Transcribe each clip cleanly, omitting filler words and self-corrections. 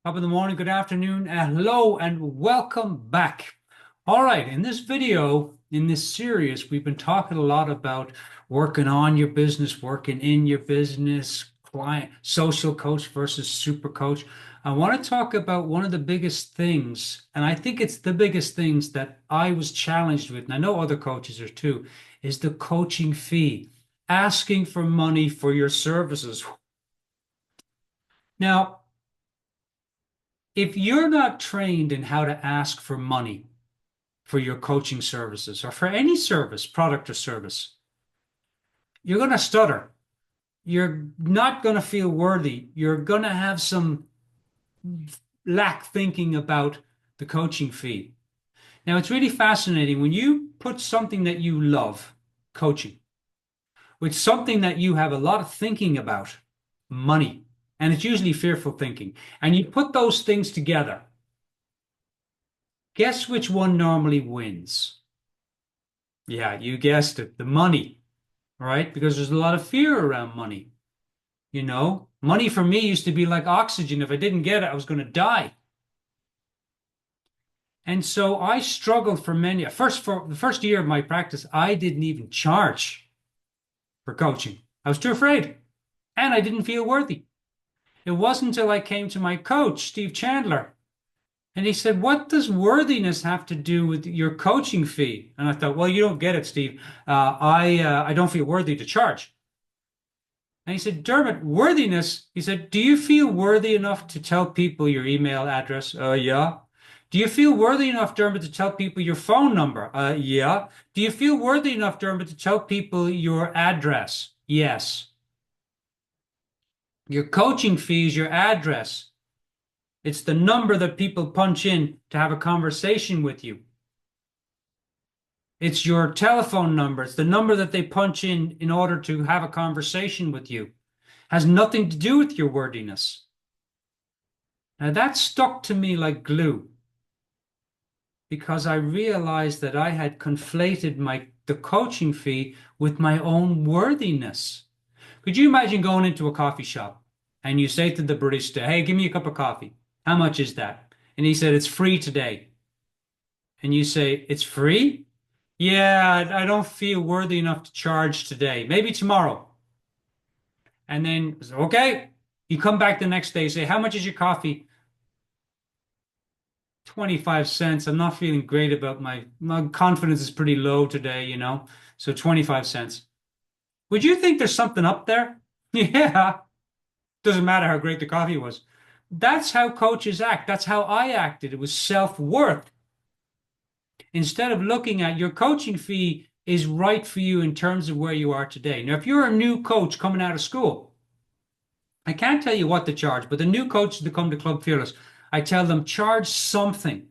Top of the morning, good afternoon, hello, and welcome back. All right, in this video, in this series, we've been talking a lot about working on your business, working in your business, client, social coach versus super coach. I want to talk about one of the biggest things, and I think it's the biggest things that I was challenged with, and I know other coaches are too, is the coaching fee, asking for money for your services. Now, if you're not trained in how to ask for money for your coaching services or for any service, product or service, you're going to stutter. You're not going to feel worthy. You're going to have some lack thinking about the coaching fee. Now, it's really fascinating when you put something that you love, coaching, with something that you have a lot of thinking about, money, and it's usually fearful thinking, and you put those things together. Guess which one normally wins? Yeah, you guessed it, the money, right? Because there's a lot of fear around money. Money for me used to be like oxygen. If I didn't get it, I was going to die. And so I struggled for for the first year of my practice, I didn't even charge for coaching. I was too afraid and I didn't feel worthy. It wasn't until I came to my coach, Steve Chandler, and he said, "What does worthiness have to do with your coaching fee?" And I thought, well, you don't get it, Steve. I don't feel worthy to charge. And he said, "Dermot, worthiness." He said, "Do you feel worthy enough to tell people your email address?" Yeah. "Do you feel worthy enough, Dermot, to tell people your phone number?" Yeah. "Do you feel worthy enough, Dermot, to tell people your address?" Yes. Your coaching fee is your address. It's the number that people punch in to have a conversation with you. It's your telephone number. It's the number that they punch in order to have a conversation with you. Has nothing to do with your worthiness. Now that stuck to me like glue because I realized that I had conflated the coaching fee with my own worthiness. Could you imagine going into a coffee shop and you say to the barista, "Hey, give me a cup of coffee. How much is that?" And he said, "It's free today." And you say, "It's free?" "Yeah, I don't feel worthy enough to charge today. Maybe tomorrow." And then, okay, you come back the next day, say, "How much is your coffee?" 25 cents. I'm not feeling great about my confidence is pretty low today. So 25 cents. Would you think there's something up there? Yeah. Doesn't matter how great the coffee was. That's how coaches act. That's how I acted. It was self-worth. Instead of looking at your coaching fee is right for you in terms of where you are today. Now, if you're a new coach coming out of school, I can't tell you what to charge, but the new coaches that come to Club Fearless, I tell them charge something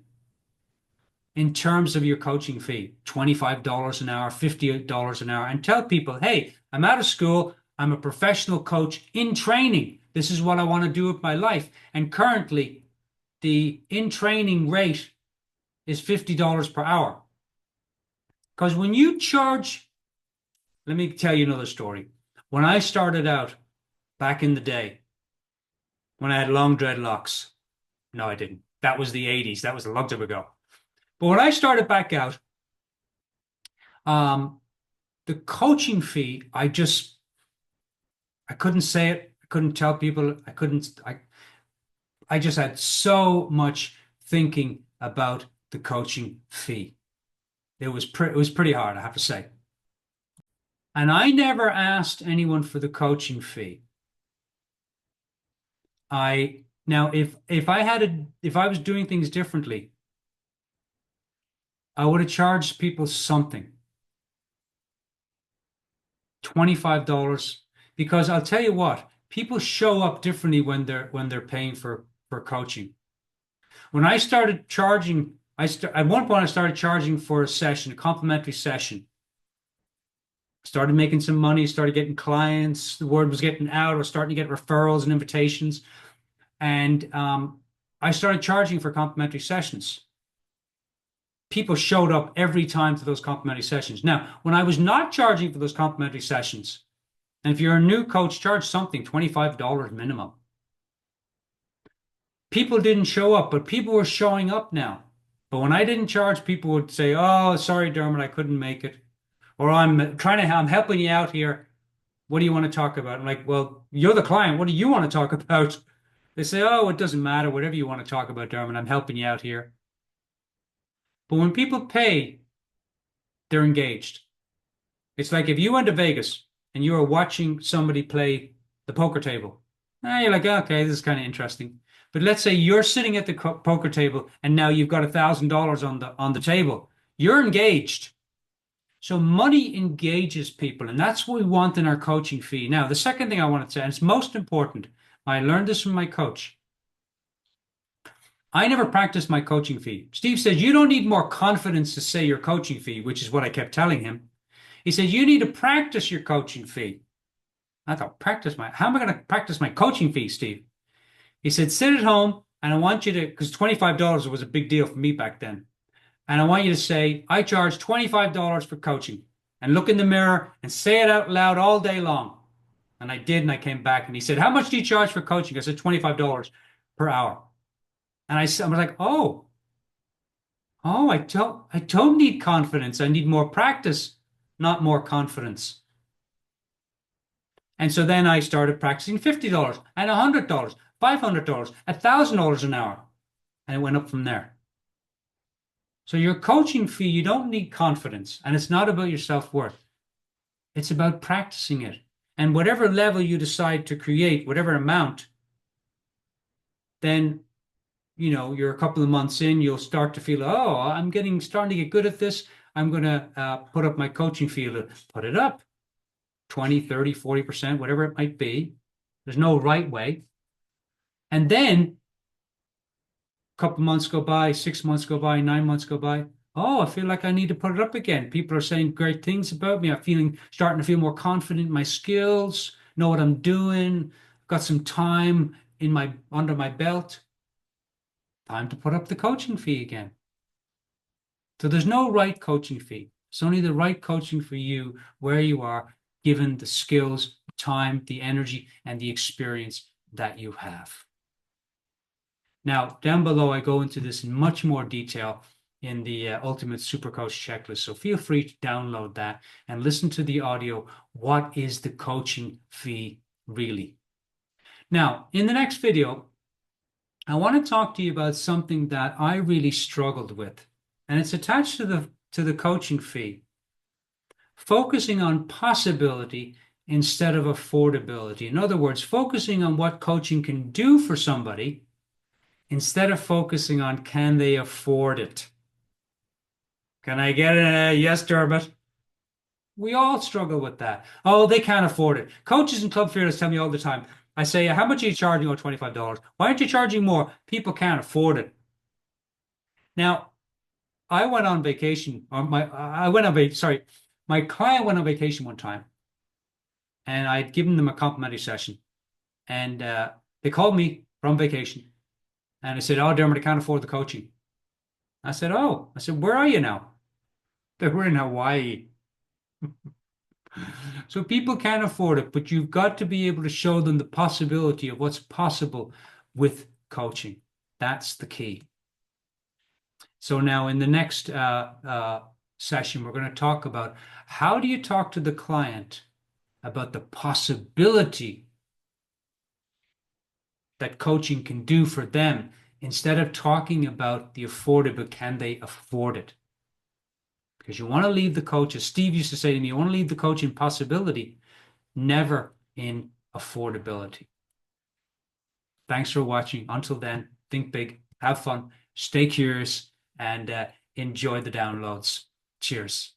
in terms of your coaching fee, $25 an hour, $50 an hour, and tell people, "Hey, I'm out of school. I'm a professional coach in training. This is what I want to do with my life." And currently, the in training rate is $50 per hour. Because when you charge, let me tell you another story. When I started out back in the day, when I had long dreadlocks, no, I didn't. That was the 80s. That was a long time ago. But when I started back out, um, the coaching fee, I couldn't say it. I couldn't tell people. I just had so much thinking about the coaching fee. It was pretty hard, I have to say. And I never asked anyone for the coaching fee. I now if I was doing things differently, I would have charged people something, $25, because I'll tell you what, people show up differently when they're paying for coaching. When I started charging, at one point I started charging for a session, a complimentary session. Started making some money, started getting clients, the word was getting out, I was starting to get referrals and invitations. And I started charging for complimentary sessions. People showed up every time to those complimentary sessions. Now, when I was not charging for those complimentary sessions, and if you're a new coach, charge something, $25 minimum. people didn't show up, but people were showing up now. But when I didn't charge, people would say, "Oh, sorry, Dermot, I couldn't make it," or I'm helping you out here. What do you want to talk about?" I'm like, "Well, you're the client. What do you want to talk about?" They say, "Oh, it doesn't matter. Whatever you want to talk about, Dermot, I'm helping you out here." But when people pay, they're engaged. It's like if you went to Vegas and you were watching somebody play the poker table. You're like, okay, this is kind of interesting. But let's say you're sitting at the poker table and now you've got $1,000 on the table. You're engaged. So money engages people, and that's what we want in our coaching fee. Now, the second thing I want to say, and it's most important, I learned this from my coach. I never practiced my coaching fee. Steve says you don't need more confidence to say your coaching fee, which is what I kept telling him. He said you need to practice your coaching fee. I thought, how am I going to practice my coaching fee, Steve? He said, sit at home and I want you to, because $25 was a big deal for me back then. And I want you to say, I charge $25 for coaching, and look in the mirror and say it out loud all day long. And I did, and I came back and he said, how much do you charge for coaching? I said, $25 per hour. And I was like, I don't need confidence. I need more practice, not more confidence. And so then I started practicing $50 and $100, $500, $1,000 an hour. And it went up from there. So your coaching fee, you don't need confidence, and it's not about your self-worth. It's about practicing it. And whatever level you decide to create, whatever amount, then, you're a couple of months in, you'll start to feel, oh, starting to get good at this. I'm going to put up my coaching fee, put it up 20, 30, 40%, whatever it might be. There's no right way. And then a couple months go by, 6 months go by, 9 months go by. Oh, I feel like I need to put it up again. People are saying great things about me. Starting to feel more confident in my skills, know what I'm doing, got some time under my belt. Time to put up the coaching fee again. So there's no right coaching fee. It's only the right coaching for you where you are, given the skills, time, the energy, and the experience that you have. Now, down below, I go into this in much more detail in the Ultimate SuperCoach Checklist. So feel free to download that and listen to the audio. What is the coaching fee really? Now, in the next video, I want to talk to you about something that I really struggled with, and it's attached to the coaching fee. Focusing on possibility instead of affordability. In other words, focusing on what coaching can do for somebody instead of focusing on can they afford it. Can I get a yes, Dermot? We all struggle with that. Oh, they can't afford it. Coaches and club fearless tell me all the time. I say, how much are you charging? Oh, $25. Why aren't you charging more? People can't afford it. Now, I went on vacation. My client went on vacation one time, and I'd given them a complimentary session, and they called me from vacation, and I said, "Oh, Dermot, I can't afford the coaching." I said, "Where are you now?" They were in Hawaii. So people can't afford it, but you've got to be able to show them the possibility of what's possible with coaching. That's the key. So now in the next session, we're going to talk about how do you talk to the client about the possibility that coaching can do for them instead of talking about the affordable, can they afford it? Because you want to leave the coach, as Steve used to say to me, you want to leave the coach in possibility, never in affordability. Thanks for watching. Until then, think big, have fun, stay curious, and enjoy the downloads. Cheers.